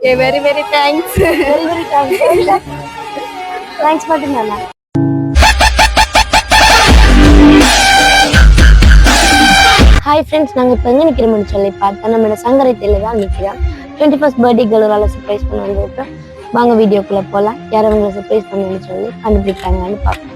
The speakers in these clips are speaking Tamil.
Very very thanks. Very very thanks. Thanks மட்டும்தானா? ஹாய் ஃப்ரெண்ட்ஸ், நாங்கள் இப்போ எங்கே நிற்கிறோம்னு சொல்லி பார்த்தா நம்மளோட சங்கரத்தில் தான் நிற்கிறோம். 21st பர்த்டே கேர்ளால் சர்ப்ரைஸ் பண்ண வந்திருக்கோம். வாங்க வீடியோக்குள்ளே போகலாம். யாரும் உங்களை சர்ப்ரைஸ் பண்ணணும்னு சொல்லி கண்டுபிடிக்காங்கன்னு பார்ப்போம்.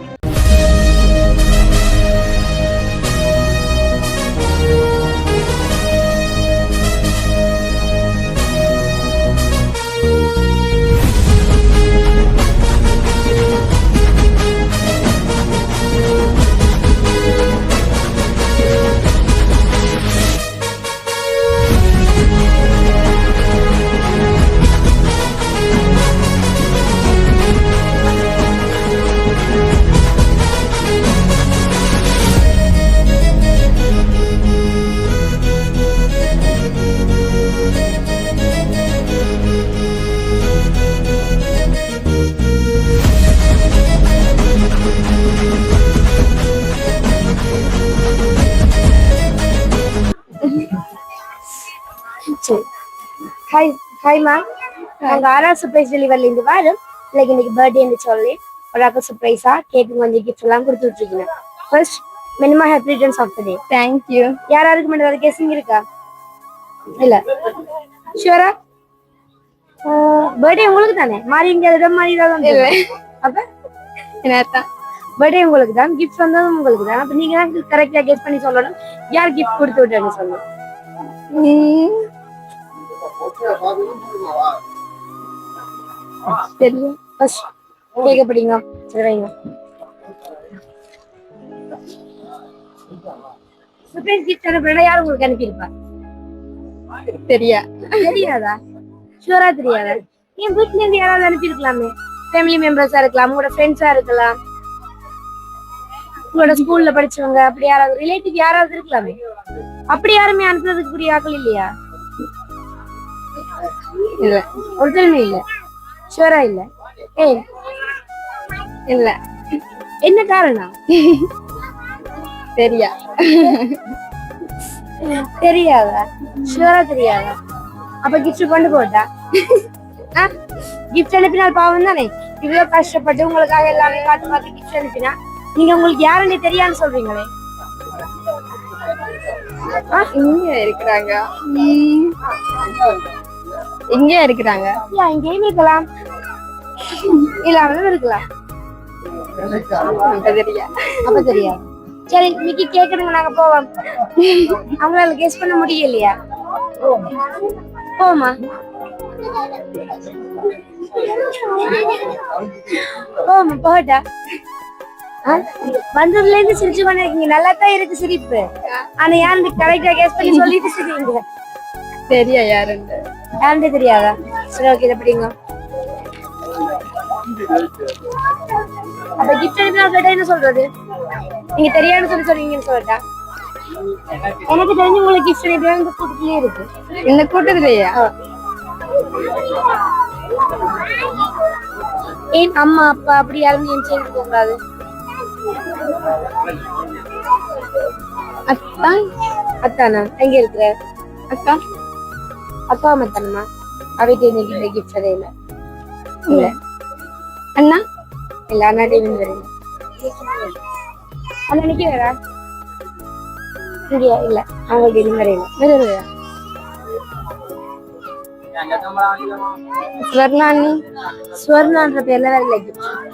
ஹாய் ஹாய் மேம், நாங்கள் ஆர்ஆர் சர்ப்ரைஸ் டெலிவரில இருந்து வரோம். லைக் இன்னைக்கு பர்த்டேன்னு சொல்லி ஒரு ஆக்கு சர்ப்ரைஸா கேக்கு கொஞ்சம் கிஃப்ட் எல்லாம் கொடுத்து விட்டுருக்கீங்க. First minimum happy returns of the day. Thank you. யாராருக்கு மட்டும் ஏதாவது கெஸிங் இருக்கா? இல்ல ஷுவரா? பர்த்டே உங்களுக்கு தானே? மாறி இங்க இடம் மாறி ஏதாவது அப்ப என்ன? பர்த்டே உங்களுக்கு தான், கிஃப்ட் வந்ததும் உங்களுக்கு தான். அப்ப நீங்க தான் கரெக்டா கெஸ் பண்ணி சொல்லணும் யார் கிஃப்ட் கொடுத்து விட்டேன்னு சொல்லணும். தெரியும். ஃபர்ஸ்ட் கேக்க படிங்க. சரி வைங்க. சர்ப்ரைஸ் கிஃப்ட் அனுப்புறேன்னா யார் உங்களுக்கு அனுப்பியிருப்பா? தெரியாதா? ஷூரா தெரியாதா? என் வீட்டுல இருந்து யாராவது அனுப்பியிருக்கலாமே. ஃபேமிலி மெம்பர்ஸா இருக்கலாம், உங்களோட ஃப்ரெண்ட்ஸா இருக்கலாம், உங்களோட ஸ்கூல்ல படிச்சவங்க, அப்படி யாராவது ரிலேட்டிவ் யாராவது இருக்கலாமே. அப்படி யாருமே அனுப்புறதுக்கு கூடிய ஆக்கள் இல்லையா? இல்ல, ஒருத்தருமே இல்ல. ஷூரா இல்ல? ஏய் இல்ல. என்ன காரணம்? தெரியாதா? ஷூரா தெரியாதா? அப்ப கிஃப்ட் கொண்டு போட்டா கிஃப்ட் அனுப்பினால் பாவம் தானே. இவ்வளவு கஷ்டப்பட்டு உங்களுக்காக எல்லாமே பார்த்து பார்த்து கிஃப்ட் அனுப்பினா நீங்க உங்களுக்கு யாருன்னு தெரியான்னு சொல்றீங்களே. இங்க இருக்கிறாங்க. இங்கேயும் இருக்கலாம், இல்லாமலும் இருக்கலாம். அப்ப தெரியாது. சரி, இன்னைக்கு கேக்குறீங்க, நாங்க போவோம். அவங்களால கெஸ் பண்ண முடியலையா? போமா போமா போட்டா வந்ததுல இருந்து சிரிச்சு கொண்டு இருக்கீங்க. நல்லா தான் இருக்கு சிரிப்பு. ஆனா யாரு கரெக்டா கெஸ் பண்ணி சொல்லிட்டு சிரிங்க. யாருன்னு தெரியாதா? சரி, ஓகே, இதை படிங்க. அப்ப கிஃப்ட் அனுப்பினா என்ன சொல்றது? நீங்க தெரியாதுன்னு சொல்லி சொல்றீங்கன்னு சொல்லட்டா? எனக்கு தெரிஞ்சு உங்களுக்கு கிஃப்ட் அனுப்பினா இந்த கூட்டத்திலேயே இருக்கு. இந்த கூட்டத்திலேயா? ஏன் அம்மா அப்பா அப்படி யாரும் என் சேர்ந்து போகக்கூடாது? அத்தானா? எங்க இருக்கிற அக்கா? அக்கா மத்தானமா? அவைக்கு இந்த கிஃப்ட் அதே இல்ல. இல்ல. அண்ணா? இல்ல, அண்ணா டீவன் வரீங்க. அன்னைக்கு வேற இங்கயா? இல்ல, அவங்க டீவன் வரையில. வேற ஸ்வர்ணான்ற பேர்ல வேற இல்லை.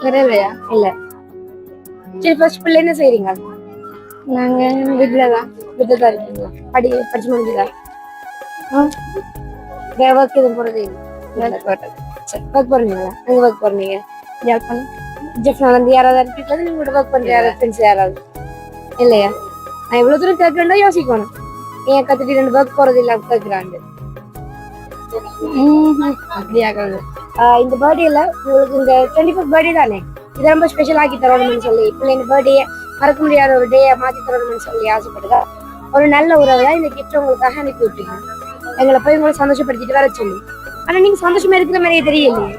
வரலையா? இல்ல. சரி, ஃபர்ஸ்ட் பிள்ளை என்ன செய்றீங்க? நாங்க வீட்டுலதான் இருக்கீங்களா? படிச்சு முடிஞ்சுதா? ஒர்க் எதுவும் போறது இல்லை. ஒர்க் போறீங்களா? எங்க ஒர்க் போறீங்க? யாராவது அனுப்பிட்டு நீங்க ஒர்க் பண்ற யாராவது ஃப்ரெண்ட்ஸ் யாராவது இல்லையா? நான் இவ்வளவு தூரம் கேட்கறா யோசிக்கணும். ஏன் கத்துட்டு 2 ஒர்க் போறது இல்ல கேட்கிறாண்டு. அப்படியாகிறது. இந்த பர்த்டேல உங்களுக்கு இந்த 21st பர்த்டே தானே, இதை ரொம்ப ஸ்பெஷல் ஆக்கி தரணும்னு சொல்லி பிள்ளைங்க பர்த்டே மறக்க முடியாத ஒரு டே மாத்தி தரணும்னு சொல்லி ஆசைப்படுதா ஒரு நல்ல உறவுல இந்த கிஃப்ட் உங்களுக்காக அனுப்பி விட்டுருக்கேன். எங்களை போய் உங்களை சந்தோஷப்படுத்திட்டு வர சொல்லி. ஆனா நீங்க சந்தோஷமா இருக்கிற மாதிரியே தெரியலையே.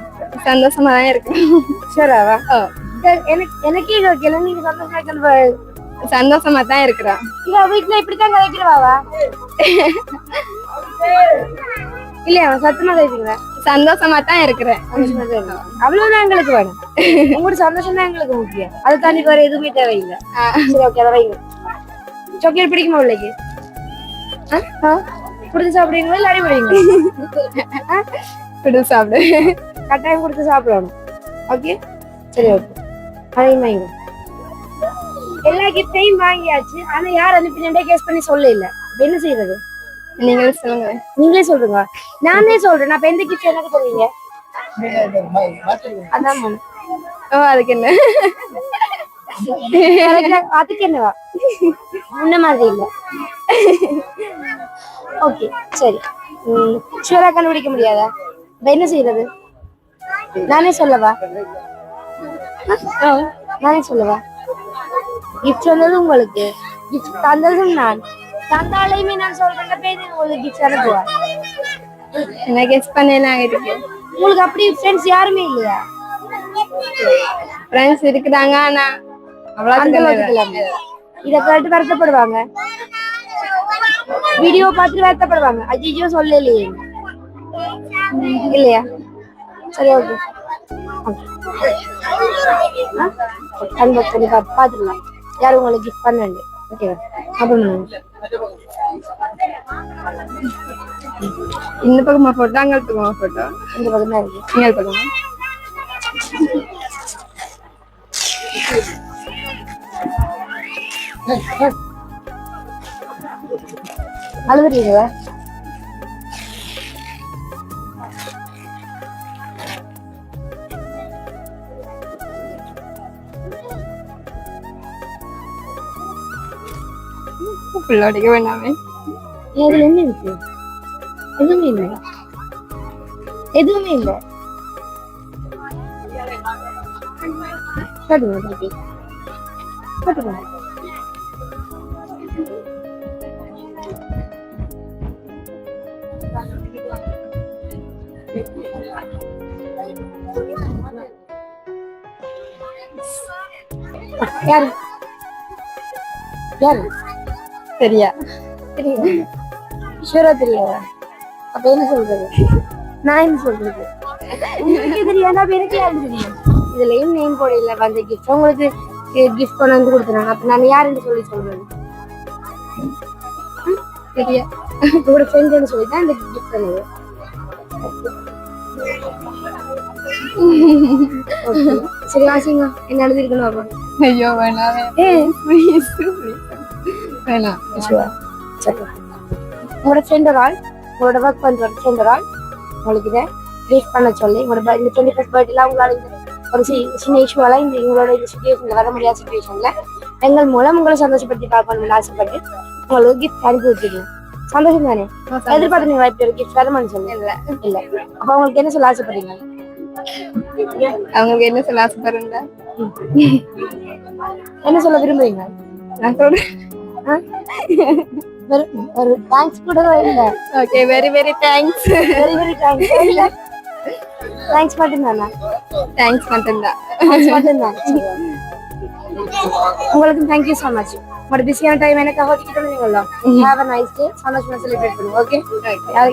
சந்தோஷமா தான் இருக்கு. சராவா? எனக்கே ஓகேல, நீங்க சந்தோஷமா சந்தோஷமா தான் இருக்கிறோம். இவ வீட்டுல இப்படித்தான் கதைக்கிறவாவா? இல்லையா? சத்தமா கதைப்பீங்களா? சந்தோஷமா தான் இருக்கிறேன். சந்தோஷமா தான் இருக்கணும். அவ்வளவுதான் எங்களுக்கு வேணும். உங்களோட சந்தோஷம் தான் எங்களுக்கு முக்கியம். அதை தாண்டி வேற எதுவுமே தேவையில்லை. சரி ஓகே, அதை வைங்க. சாக்லேட் பிடிக்குமா பிள்ளைக்கு? கொடுத்து சாப்பிடுவீங்களா இல்லை அடிபடுவீங்களா? கொடுத்து சாப்பிடு. கட்டாயம் கொடுத்து சாப்பிடணும். ஓகே சரி ஓகே, அதையும் வாங்க. எல்லா கிஃப்டையும் வாங்கியாச்சு. ஆனா யார் அனுப்பினே கேஸ் பண்ணி சொல்ல இல்ல. என்ன செய்யறது? நீங்களே சொல்லுங்க. நீங்களே சொல்றீங்க. நானே சொல்றேன். நான் எந்த கிஃப்ட் எனக்கு சொல்றீங்க? அதான் மேம். ஓ அதுக்கு என்ன? அதுக்கு என்னவா? முன்ன மாதிரி இல்ல. ஓகே சரி. ஷூரா கண்டுபிடிக்க முடியாதா? என்ன செய்யறது? நானே சொல்லவா? நானே சொல்லவா? கிஃப்ட் வந்தது உங்களுக்கு, கிஃப்ட் தந்ததும் நான். தந்தாலையுமே நான் சொல்றேன் பேரு உங்களுக்கு கிஃப்ட் அனுப்புவா. என்ன கெஸ் பண்ணலாம் இருக்கு. உங்களுக்கு அப்படி ஃப்ரெண்ட்ஸ் யாருமே இல்லையா? ஃப்ரெண்ட்ஸ் இருக்குதாங்க, ஆனா அந்த அளவுக்கு இத கேட்டு வருத்தப்படுவாங்க. வீடியோ பார்த்துட்டு வருத்தப்படுவாங்க. அஜிஜோ சொல்லலையே இல்லையா? சரி ஓகே, அன்பாக்ஸ் பண்ணி பாத்துக்கலாம் யாரு உங்களுக்கு கிஃப்ட் பண்ணாங்க. ஓகேவா? அப்புறம் இந்த பக்கமா போட்டோ, அங்க பக்கமா போட்டோ. இந்த பக்கம் தான் இருக்கு. இங்க பக்கமா அழுதுறீங்களா? பிள்ளைடிக்க வேண்டாமே. அதுல என்ன இருக்கு? எதுவுமே இல்லை. எதுவுமே இல்லை. காட்டுங்க பாட்டி, காட்டுங்க. யாரு யாரு சரியா? தெரியுது. ஷூரா தெரியாதா? அப்ப என்ன சொல்றது? நான் என்ன சொல்றது? உங்களுக்கு தெரியாதா? எனக்கு யாரு தெரியும்? இதுலயும் நேம் போட இல்ல. வந்த கிஃப்ட் உங்களுக்கு கிஃப்ட் கொண்டு வந்து கொடுத்துறாங்க. அப்ப நான் யாருன்னு சொல்லி சொல்றது? சரியா? உங்களோட ஃப்ரெண்ட்னு சொல்லி தான் இந்த கிஃப்ட் பண்ணது. சரி வாசிங்க, என்ன எழுதிருக்கணும் அப்ப? ஐயோ வேணாமே. வேணாம். சரி, உங்களோட ஃப்ரெண்ட் ஒரு ஆள், உங்களோட ஒர்க் பண்ற ஃப்ரெண்ட் ஒரு ஆள் உங்களுக்கு இதை கிஃப்ட் பண்ண சொல்லி, உங்களோட இந்த 21st பர்த்டேல உங்களால இந்த ஒரு சின்ன இஷ்யூவால இந்த உங்களோட இந்த சுச்சுவேஷன்ல வர முடியாத சுச்சுவேஷன்ல எங்கள் மூலம் உங்களை சந்தோஷப்படுத்தி பார்க்கணும்னு ஆசைப்பட்டு உங்களுக்கு கிஃப்ட் அனுப்பி விட்டுருக்கீங்க. சந்தோஷம் தானே? எதிர்பார்த்து நீங்க வாய்ப்பு கிஃப்ட் வரமான்னு சொல்லி இல்ல இல்ல. அப்ப உங்களுக்கு என்ன சொல்ல ஆசைப்படுறீங்க? அவங்களுக்கு என்ன சொல்ல ஆசைப்படுறீங்க? என்ன சொல்ல விரும்புறீங்க? நான் சொல்றேன். ஒரு தேங்க்ஸ் கூட இல்ல. Okay, very very thanks. Very very thanks. இல்ல தேங்க்ஸ் மட்டும்தானா? தேங்க்ஸ் மட்டும்தான். உங்களுக்கு தேங்க்யூ ஸோ மச். உங்களோட பிஸியான டைம் எனக்காக ஒதுக்கிட்டு ஹேவ் அ நைஸ் டே. சந்தோஷமா செலிப்ரேட் பண்ணுவோம். ஓகே,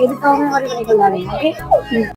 எதுக்காகவும் வரி பண்ணிக்கொள்ளாதீங்க. ஓகே.